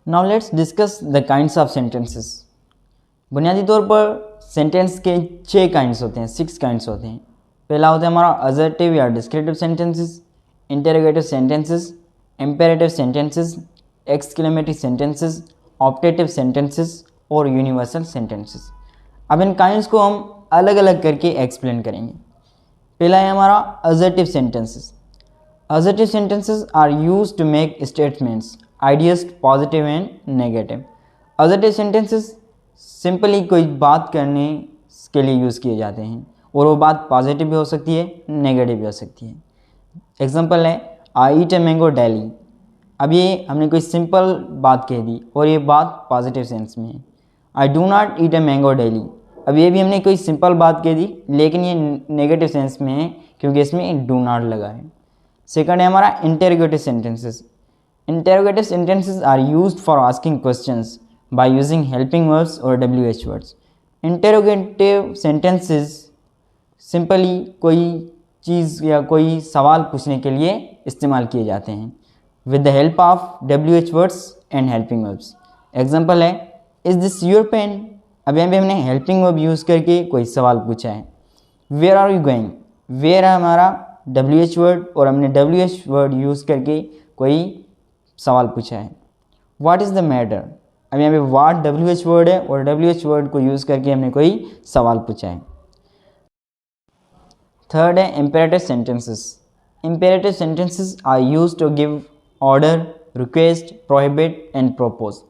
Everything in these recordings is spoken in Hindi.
Now let's discuss the kinds of sentences. बुनियादी तौर पर सेंटेंस के 6 काइंड्स होते हैं, 6 काइंड्स होते हैं। पहला होता है हमारा असर्टिव या descriptive sentences, interrogative sentences, imperative sentences, exclamatory sentences, optative sentences और यूनिवर्सल सेंटेंसेस। अब इन काइंड्स को हम अलग अलग करके एक्सप्लेन करेंगे। पहला है हमारा assertive sentences. Assertive sentences are used to make statements, ideas positive and negative. Assertive sentences simply कोई बात करने के लिए यूज़ किए जाते हैं और वो बात पॉजिटिव भी हो सकती है, नेगेटिव भी हो सकती है। एग्जांपल है आई ईट ए मैंगो डेली। अब ये हमने कोई सिंपल बात कह दी और ये बात पॉजिटिव सेंस में है। I do not eat a mango daily. अब ये भी हमने कोई सिंपल बात कह दी लेकिन ये नेगेटिव सेंस में है क्योंकि इसमें डू नॉट लगा है। सेकंड है हमारा interrogative sentences. Interrogative sentences are used for asking questions by using helping verbs और WH words. Interrogative sentences simply कोई चीज़ या कोई सवाल पूछने के लिए इस्तेमाल किए जाते हैं with the help of WH words and helping verbs. Example है इज़ दिस योर पेन। अब यहाँ पे हमने हेल्पिंग वर्ब यूज़ करके कोई सवाल पूछा है। Where are you going. Where है हमारा WH वर्ड और हमने WH वर्ड यूज़ करके कोई सवाल पूछा है। What is the matter. अब यहाँ पे व्हाट WH वर्ड है और WH वर्ड को यूज़ करके हमने कोई सवाल पूछा है। थर्ड है imperative sentences. Imperative sentences are used to give order, request, prohibit and propose.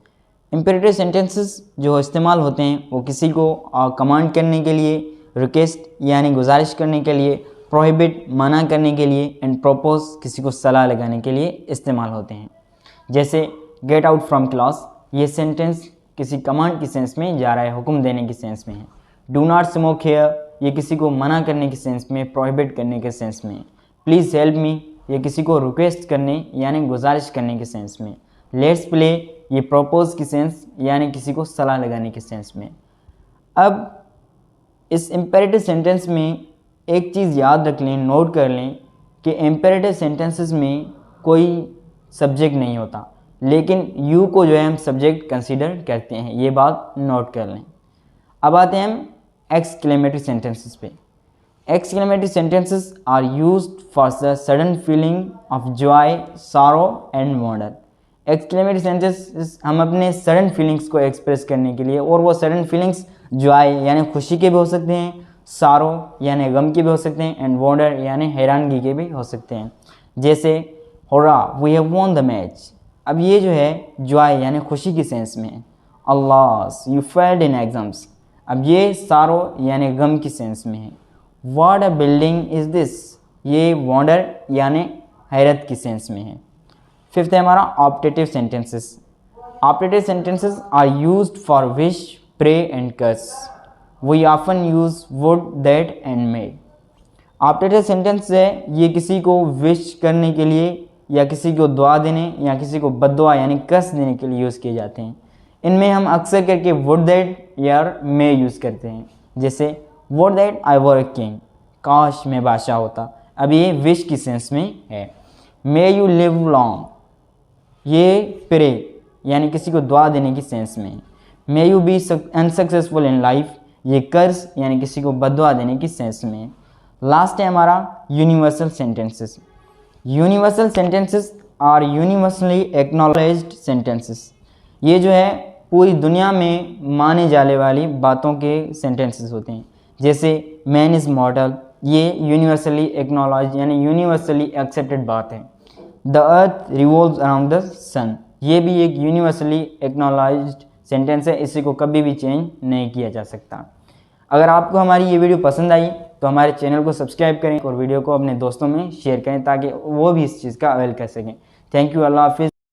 Imperative sentences जो इस्तेमाल होते हैं वो किसी को कमांड करने के लिए, रिक्वेस्ट यानी गुजारिश करने के लिए, प्रोहिबिट मना करने के लिए एंड प्रपोज किसी को सलाह लगाने के लिए इस्तेमाल होते हैं। जैसे गेट आउट फ्रॉम क्लास, ये सेंटेंस किसी कमांड की सेंस में जा रहा है, हुक्म देने की सेंस में है। डू नॉट स्मोक हियर, ये किसी को मना करने की सेंस में, प्रोहिबिट करने के सेंस में। प्लीज़ हेल्प मी, ये किसी को रिक्वेस्ट करने यानी गुजारिश करने के सेंस में। लेट्स प्ले, ये प्रपोज की सेंस यानी किसी को सलाह लगाने के सेंस में। अब इस इम्पेरेटिव सेंटेंस में एक चीज़ याद रख लें, नोट कर लें कि इम्पेरेटिव सेंटेंसेस में कोई सब्जेक्ट नहीं होता, लेकिन यू को जो है हम सब्जेक्ट कंसीडर करते हैं। ये बात नोट कर लें। अब आते हैं हम एक्सक्लेमेटरी सेंटेंसेस पे। Exclamatory sentences are used for the sudden feeling of joy, sorrow and wonder. Exclamatory sentences हम अपने सडन फीलिंग्स को एक्सप्रेस करने के लिए, और वो सडन फीलिंग्स जॉय यानी खुशी के भी हो सकते हैं, सारो यानी गम के भी हो सकते हैं एंड वंडर यानी हैरानगी के भी हो सकते हैं। जैसे hurrah we have won the match. अब ये जो है जॉय यानी खुशी की सेंस में है। Alas you failed in exams. अब ये सारो यानी गम की सेंस में है। What a building is this, ये वंडर यानी हैरत की सेंस में है। फिफ्थ है हमारा optative sentences. Optative sentences are used for wish, pray and curse. We often use would, that and may. Optative sentence है ये किसी को विश करने के लिए या किसी को दुआ देने या किसी को बद्दुआ यानी कर्स देने के लिए यूज़ किए जाते हैं। इनमें हम अक्सर करके वुड, दैट या मे यूज़ करते हैं। जैसे would that I were a king, काश मैं बादशाह होता। अब ये विश की सेंस में है। मे यू लिव लॉन्ग, ये प्रे यानी किसी को दुआ देने की सेंस में है। May you be unsuccessful in life, ये कर्ज यानी किसी को बद्दुआ देने की सेंस में है। लास्ट है हमारा universal sentences. Universal sentences are universally acknowledged sentences. ये जो है पूरी दुनिया में माने जाने वाली बातों के सेंटेंसेस होते हैं। जैसे मैन इज़ मॉर्टल, ये यूनिवर्सली एक्नॉलेज यानी यूनिवर्सली एक्सेप्टेड बात है। The earth revolves around the sun, ये भी एक यूनिवर्सली एक्नॉलेज्ड सेंटेंस है, इसी को कभी भी चेंज नहीं किया जा सकता। अगर आपको हमारी ये वीडियो पसंद आई तो हमारे चैनल को सब्सक्राइब करें और वीडियो को अपने दोस्तों में शेयर करें ताकि वो भी इस चीज़ का अवेल कर सकें। थैंक यू, अल्लाह हाफिज़।